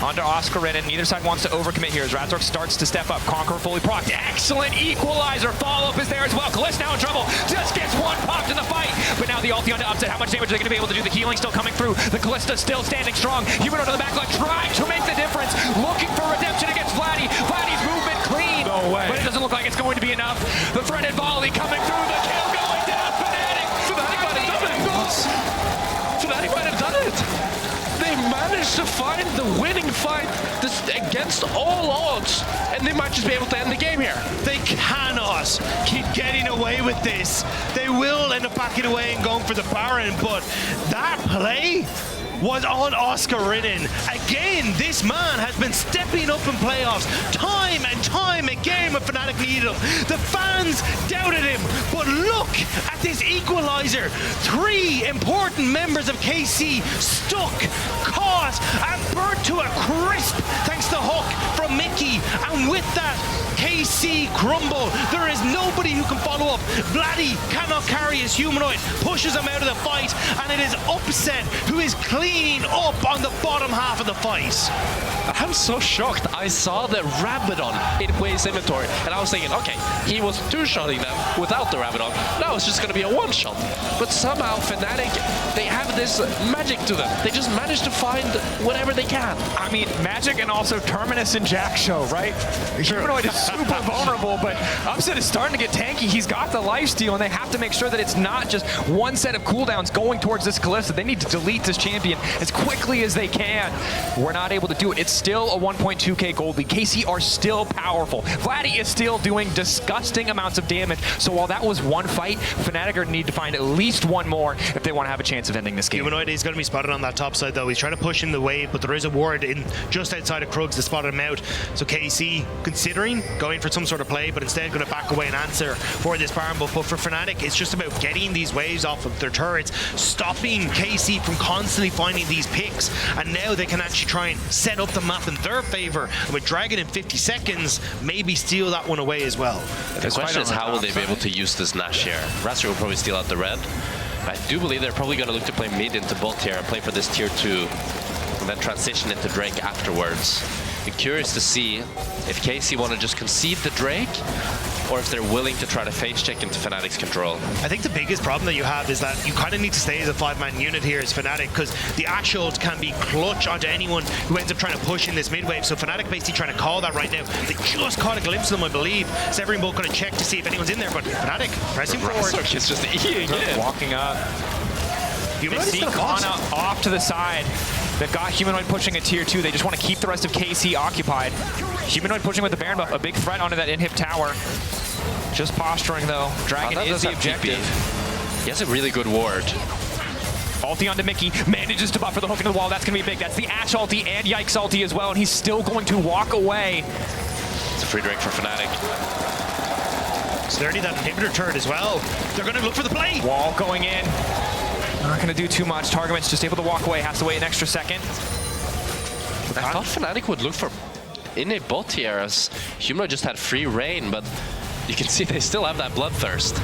onto Oscarinin. Neither side wants to overcommit here as Razork starts to step up. Conqueror fully procced. Excellent equalizer. Follow-up is there as well. Kalist now in trouble. Just gets one popped in the fight. But now the ulti onto Upset. How much damage are they going to be able to do? The healing still coming through. The Kalista still standing strong. Humanoid on the back line trying to make the difference. Looking for redemption against Vladdy. Vladdy's movement clean. No way. But it doesn't look like it's going to be enough. The threaded volley coming through. The kill going down. FNATIC. FNATIC might have done it. FNATIC might have done it. They managed to find the winning fight against all odds, and they might just be able to end the game here. They cannot keep getting away with this. They will end up backing away and going for the Baron, but that play was on Oscarinin. Again, this man has been stepping up in playoffs time and time again when FNATIC needed him. The fans doubted him, but look at this equalizer. 3 important members of KC stuck, caught, and burnt to a crisp thanks to Hook from Mickey. And with that, KC crumble. There is nobody who can follow up. Vladdy cannot carry his Humanoid, pushes him out of the fight, and it is Upset who is cleaning up on the bottom half of the fight. I'm so shocked. I saw the Rabadon in Hwei's inventory, and I was thinking, okay, he was two-shotting them without the Rabadon. Now it's just going to be a one-shot. But somehow FNATIC, they have this magic to them. They just manage to find whatever they can. I mean, magic and also Terminus and Jack Show, right? Humanoid is super vulnerable, but Upset is starting to get tanky. He's got the lifesteal, and they have to make sure that it's not just one set of cooldowns going towards this Kalista. They need to delete this champion as quickly as they can. We're not able to do it. It's still a 1.2k gold lead. KC are still powerful. Vladdy is still doing disgusting amounts of damage. So while that was one fight, FNATIC are going to need to find at least one more if they want to have a chance of ending this game. Humanoid is going to be spotted on that top side though. He's trying to push in the wave, but there is a ward in just outside of Krugs to spot him out. So KC considering going for some sort of play, but instead going to back away and answer for this Baron. But for FNATIC, it's just about getting these waves off of their turrets, stopping KC from constantly finding these picks, and now they can actually try and set up the map in their favor. And with Dragon in 50 seconds, maybe steal that one away as well. The question is, how will they be able to use this Nash here? Razork will probably steal out the red. I do believe they're probably going to look to play mid into bot here and play for this tier 2, and then transition into Drake afterwards. Be curious to see if KC want to just concede the Drake, or if they're willing to try to face check into FNATIC's control. I think the biggest problem that you have is that you kind of need to stay as a 5-man unit here as FNATIC, because the Ash ult can be clutch onto anyone who ends up trying to push in this mid wave. So FNATIC basically trying to call that right now. They just caught a glimpse of them, I believe. Severin both going to check to see if anyone's in there, but FNATIC pressing forward. He's just eating it. Walking up. Humanoid They see Kana off to the side. They've got Humanoid pushing a tier 2. They just want to keep the rest of KC occupied. Humanoid pushing with the Baron buff, a big threat onto that inhib tower. Just posturing though. Dragon is the objective. He has a really good ward. Ulti onto Mickey, manages to buffer the hook into the wall. That's going to be big. That's the Ash ulti and Yikes ulti as well, and he's still going to walk away. It's a free Drake for FNATIC. So they already that inhibitor turret as well. They're going to look for the play. Wall going in. Not going to do too much. Targament's just able to walk away. Has to wait an extra second. I thought FNATIC would look for in a bot here, as Humanoid just had free reign, but you can see they still have that bloodthirst.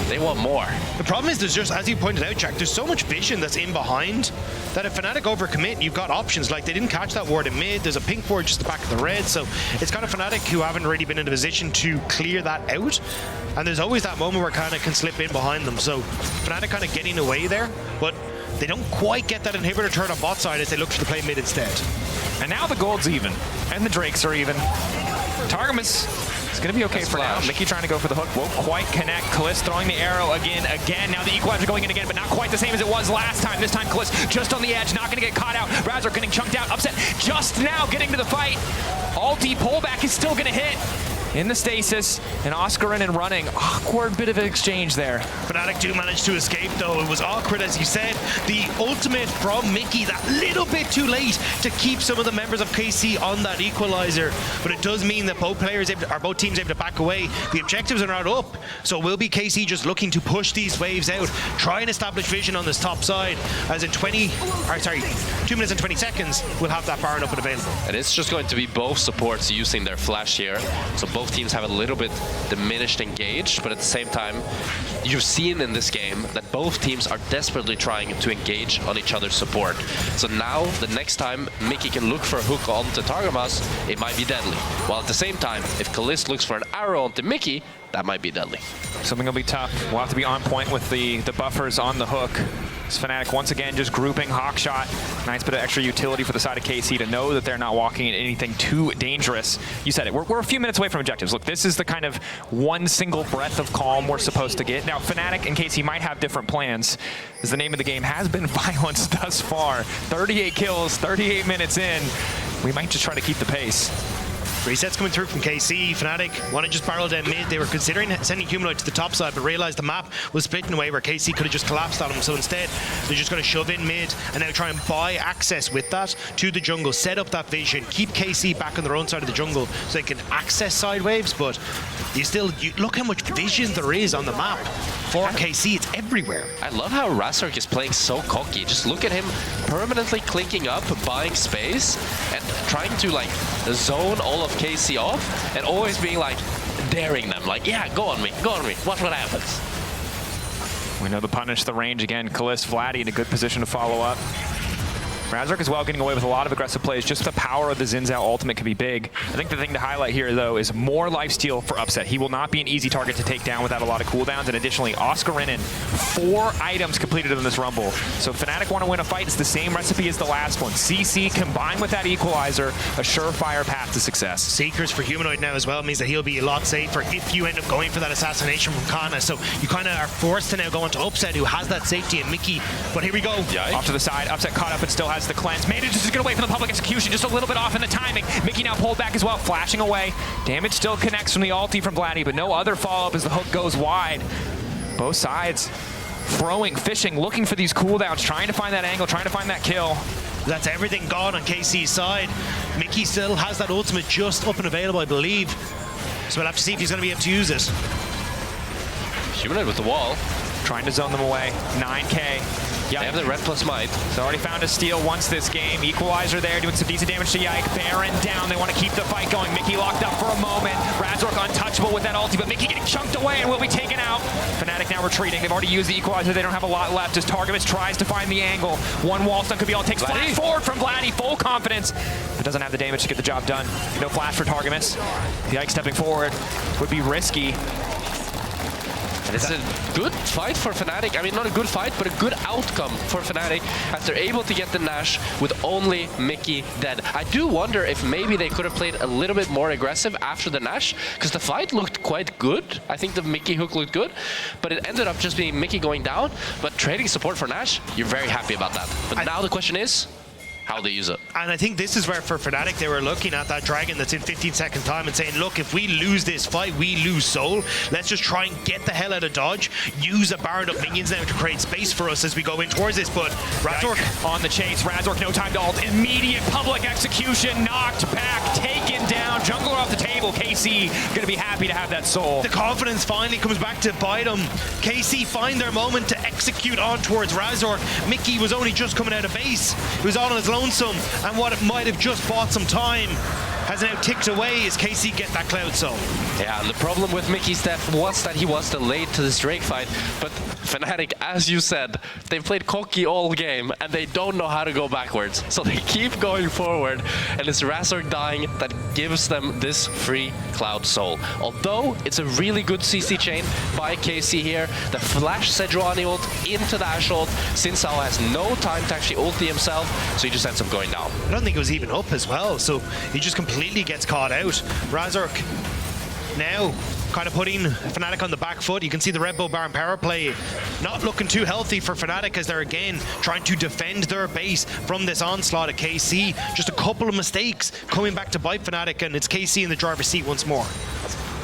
They want more. The problem is there's just, as you pointed out, Jack, there's so much vision that's in behind that if FNATIC overcommit, you've got options. Like, they didn't catch that ward in mid. There's a pink ward just the back of the red. So it's kind of FNATIC who haven't really been in a position to clear that out. And there's always that moment where kind of can slip in behind them. So FNATIC kind of getting away there, but they don't quite get that inhibitor turn on bot side as they look for the play mid instead. And now the gold's even, and the Drakes are even. Targamas is going to be okay for now. Mickey trying to go for the hook, won't quite connect. Kalisz throwing the arrow again. Now the equalizer going in again, but not quite the same as it was last time. This time Kalisz just on the edge, not going to get caught out. Razor getting chunked out, upset just now getting to the fight. Ulti pullback is still going to hit. In the stasis, and Oscarin running. Awkward bit of an exchange there. FNATIC do manage to escape, though. It was awkward, as you said. The ultimate from Mickey, that little bit too late to keep some of the members of KC on that equalizer. But it does mean that both players, or both teams, able to back away. The objectives are not up, so will be KC just looking to push these waves out, try and establish vision on this top side. As in 2 minutes and 20 seconds, we'll have that Baron up and available. And it's just going to be both supports using their flash here. So both teams have a little bit diminished engage, but at the same time, you've seen in this game that both teams are desperately trying to engage on each other's support. So now, the next time Mickey can look for a hook onto Targamas, it might be deadly. While at the same time, if Kalisz looks for an arrow onto Mickey, that might be deadly. Something will be tough. We'll have to be on point with the buffers on the hook. This FNATIC once again just grouping Hawkshot. Nice bit of extra utility for the side of KC to know that they're not walking in anything too dangerous. You said it. We're a few minutes away from objectives. Look, this is the kind of one single breath of calm we're supposed to get. Now, FNATIC and KC might have different plans, as the name of the game has been violence thus far. 38 kills, 38 minutes in. We might just try to keep the pace. Resets coming through from KC. FNATIC want to just barrel down mid. They were considering sending Humanoid to the top side, but realized the map was split in a way where KC could have just collapsed on them. So instead, they're just going to shove in mid and now try and buy access with that to the jungle, set up that vision, keep KC back on their own side of the jungle so they can access side waves. But you look how much vision there is on the map for KC. It's everywhere. I love how Reasserts is playing so cocky. Just look at him permanently clinking up, buying space, and trying to like zone all of KC off, and always being like daring them, like, yeah, go on me, watch what happens. We know the punish, the range again. Kalisz, Vladdy in a good position to follow up. Razork as well getting away with a lot of aggressive plays. Just the power of the Xin Zhao ultimate can be big. I think the thing to highlight here, though, is more lifesteal for Upset. He will not be an easy target to take down without a lot of cooldowns. And additionally, Oscarinen, 4 items completed in this Rumble. So if FNATIC want to win a fight, it's the same recipe as the last one. CC combined with that equalizer, a surefire path to success. Seekers for Humanoid now as well means that he'll be a lot safer if you end up going for that assassination from Kana. So you kind of are forced to now go into Upset, who has that safety, and Mickey. But here we go. Yikes. Off to the side, Upset caught up and still has the cleanse. Manages to get away from the public execution, just a little bit off in the timing. Mickey now pulled back as well, flashing away. Damage still connects from the ulti from Vladdy, but no other follow-up as the hook goes wide. Both sides throwing, fishing, looking for these cooldowns, trying to find that angle, trying to find that kill. That's everything gone on KC's side. Mickey still has that ultimate just up and available, I believe. So we'll have to see if he's going to be able to use it. Humanoid with the wall. Trying to zone them away. 9K. Yeah, they have the red plus might. So already found a steal once this game. Equalizer there, doing some decent damage to Yike. Baron down. They want to keep the fight going. Mickey locked up for a moment. Razork untouchable with that ulti, but Mickey getting chunked away and will be taken out. FNATIC now retreating. They've already used the equalizer. They don't have a lot left as Targamas tries to find the angle. One wall stun could be all it takes. Flash forward from Vladdy. Full confidence, but doesn't have the damage to get the job done. No flash for Targamas. Yike stepping forward would be risky. And it's a good fight for FNATIC. I mean, not a good fight, but a good outcome for FNATIC as they're able to get the Nash with only Mickey dead. I do wonder if maybe they could have played a little bit more aggressive after the Nash, because the fight looked quite good. I think the Mickey hook looked good, but it ended up just being Mickey going down. But trading support for Nash, you're very happy about that. But now the question is, how they use it. And I think this is where for FNATIC they were looking at that dragon that's in 15 seconds time and saying, look, if we lose this fight, we lose soul. Let's just try and get the hell out of dodge, use a Baron of minions now to create space for us as we go in towards this. But Razork on the chase. Razork, no time to ult. Immediate public execution, knocked back, taken down. Jungler off the table. KC gonna be happy to have that soul. The confidence finally comes back to bite them. KC find their moment to execute on towards Razork. Mickey was only just coming out of base. He was all on his lonesome, and what it might have just bought some time has now ticked away as KC get that Cloud Soul. Yeah, and the problem with Mickey's death was that he was delayed to this Drake fight, but FNATIC, as you said, they've played cocky all game, and they don't know how to go backwards. So they keep going forward, and it's Razork dying that gives them this free Cloud Soul. Although, it's a really good CC chain by KC here. The flash Sejuani ult into the Ashe ult. Sinsao has no time to actually ulti himself, so he just ends up going down. I don't think it was even up as well, so he just completely gets caught out. Razork now kind of putting FNATIC on the back foot. You can see the Red Bull Baron power play not looking too healthy for FNATIC as they're again trying to defend their base from this onslaught of KC. Just a couple of mistakes coming back to bite FNATIC, and it's KC in the driver's seat once more.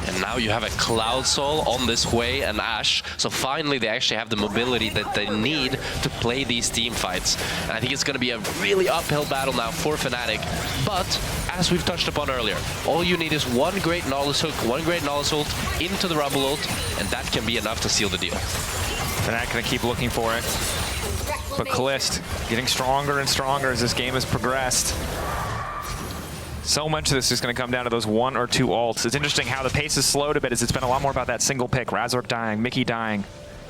And now you have a Cloud Soul on this way and Ashe, so finally they actually have the mobility that they need to play these team fights. And I think it's going to be a really uphill battle now for FNATIC, but as we've touched upon earlier, all you need is one great Knowledge Hook, one great Knowledge ult into the Rumble ult, and that can be enough to seal the deal. FNATIC going to keep looking for it, but Kalist getting stronger and stronger as this game has progressed. So much of this is going to come down to those one or two ults. It's interesting how the pace has slowed a bit as it's been a lot more about that single pick. Razork dying, Mickey dying,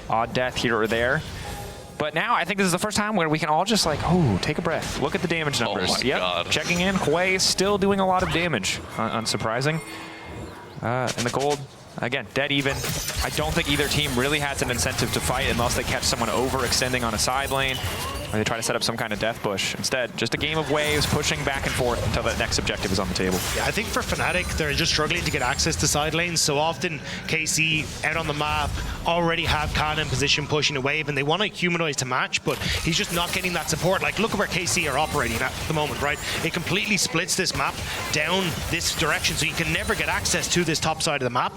odd death here or there. But now I think this is the first time where we can all just like, oh, take a breath. Look at the damage numbers. Oh my God. Checking in. Hui is still doing a lot of damage. Unsurprising. And the gold, again, dead even. I don't think either team really has an incentive to fight unless they catch someone overextending on a side lane, or they try to set up some kind of death bush. Instead, just a game of waves pushing back and forth until the next objective is on the table. Yeah, I think for FNATIC, they're just struggling to get access to side lanes. So often, KC out on the map already have Khan in position pushing a wave, and they want to humanoids to match, but he's just not getting that support. Like, look at where KC are operating at the moment, right? It completely splits this map down this direction, so you can never get access to this top side of the map.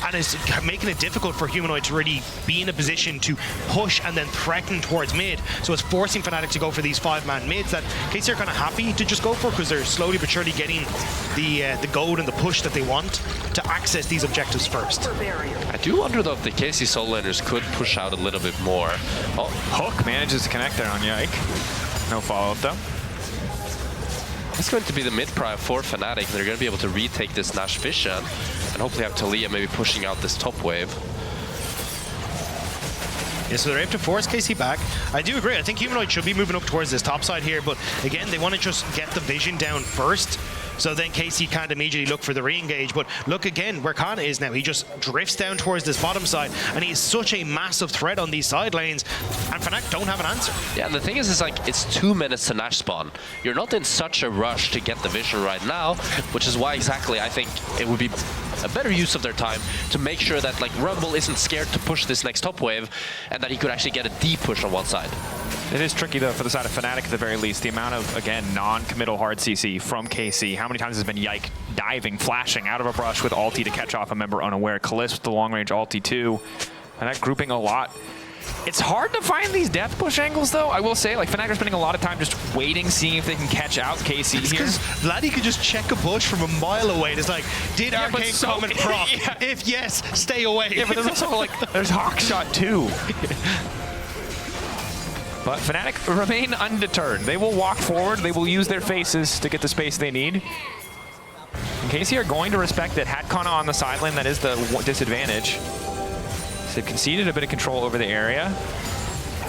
And it's making it difficult for Humanoid to really be in a position to push and then threaten towards mid. So it's forcing FNATIC to go for these five-man mids that KC are kind of happy to just go for because they're slowly but surely getting the gold and the push that they want to access these objectives first. I do wonder though if the KC solo laners could push out a little bit more. Oh, Hook manages to connect there on Yike. No follow-up though. It's going to be the mid-pry for FNATIC. They're going to be able to retake this Nash Vision and hopefully have Talia maybe pushing out this top wave. Yeah, so they're able to force KC back. I do agree. I think Humanoid should be moving up towards this top side here, but again, they want to just get the vision down first. So then KC can't immediately look for the re-engage. But look again where Kana is now. He just drifts down towards this bottom side, and he is such a massive threat on these side lanes, and FNATIC don't have an answer. Yeah, and the thing is like, it's 2 minutes to Nash spawn. You're not in such a rush to get the vision right now, which is why exactly I think it would be a better use of their time to make sure that like Rumble isn't scared to push this next top wave, and that he could actually get a deep push on one side. It is tricky, though, for the side of FNATIC at the very least. The amount of, again, non-committal hard CC from KC. How many times has been Yike diving, flashing out of a brush with ulti to catch off a member unaware? Kalist with the long-range ulti, too. And that grouping a lot. It's hard to find these death push angles, though. I will say, like, FNATIC are spending a lot of time just waiting, seeing if they can catch out KC here. Because Vladdy could just check a bush from a mile away. It's like, did Arcane come and proc? Yeah. If yes, stay away. Yeah, but there's also, like, there's Hawkshot, too. But FNATIC remain undeterred. They will walk forward. They will use their faces to get the space they need. And KC are going to respect that. Had Kana on the sideline, that is the disadvantage. So they've conceded a bit of control over the area.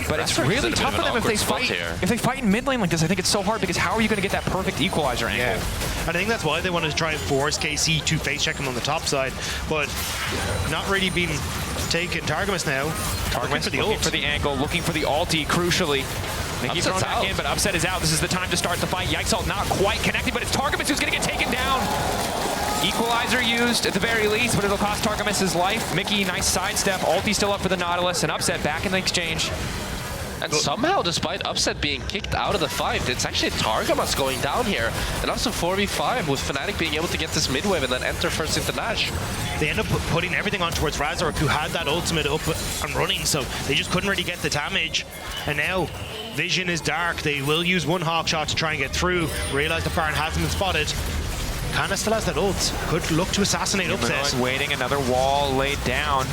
But it's really tough for them if they fight. If they fight in mid lane like this, I think it's so hard because how are you going to get that perfect equalizer angle? Yeah. And I think that's why they wanted to try and force KC to face check him on the top side, but not really being taken. Targamas now. Targamas looking for the angle, looking for the ulti, crucially. He's thrown back in, but Upset is out. This is the time to start the fight. Yikesalt not quite connected, but it's Targamas who's going to get taken down. Equalizer used at the very least, but it'll cost Targamas his life. Mickey, nice sidestep. Ulti still up for the Nautilus, and Upset back in the exchange. And somehow, despite Upset being kicked out of the fight, it's actually Targamas going down here. And also 4v5 with FNATIC being able to get this mid wave and then enter first into Nash. They end up putting everything on towards reasserts, who had that ultimate up and running, so they just couldn't really get the damage. And now vision is dark. They will use one hawk shot to try and get through. Realize the Baron hasn't been spotted. Kana still has that ult. Could look to assassinate Upset. Waiting, another wall laid down.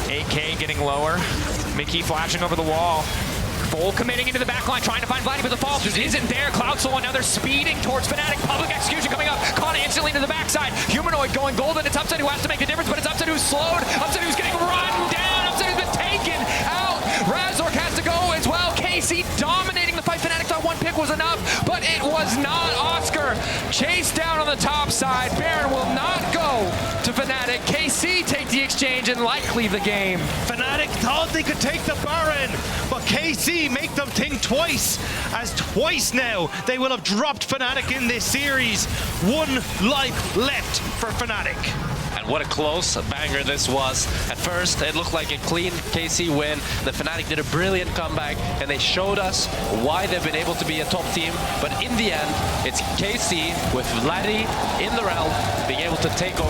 8K getting lower. Mickey flashing over the wall. Full committing into the backline, trying to find Vladdy, but the fall just isn't there. Cloud Soul, now they're speeding towards FNATIC. Public execution coming up. Kana instantly to the backside. Humanoid going golden. It's Upset who has to make the difference, but it's Upset who's slowed. Upset who's getting run down. Upset who's been taken out. Razork has to go as well. KC dominating the fight. FNATIC thought one pick was enough, but it was not. Oscar chased down on the top side. Baron will not go to FNATIC. KC take the exchange and likely the game. FNATIC thought they could take the Baron, but KC make them think twice, as twice now they will have dropped FNATIC in this series. One life left for FNATIC. And what a close banger this was. At first, it looked like a clean KC win. The FNATIC did a brilliant comeback, and they showed us why they've been able to be a top team. But in the end, it's KC with Vladdy in the realm being able to take over.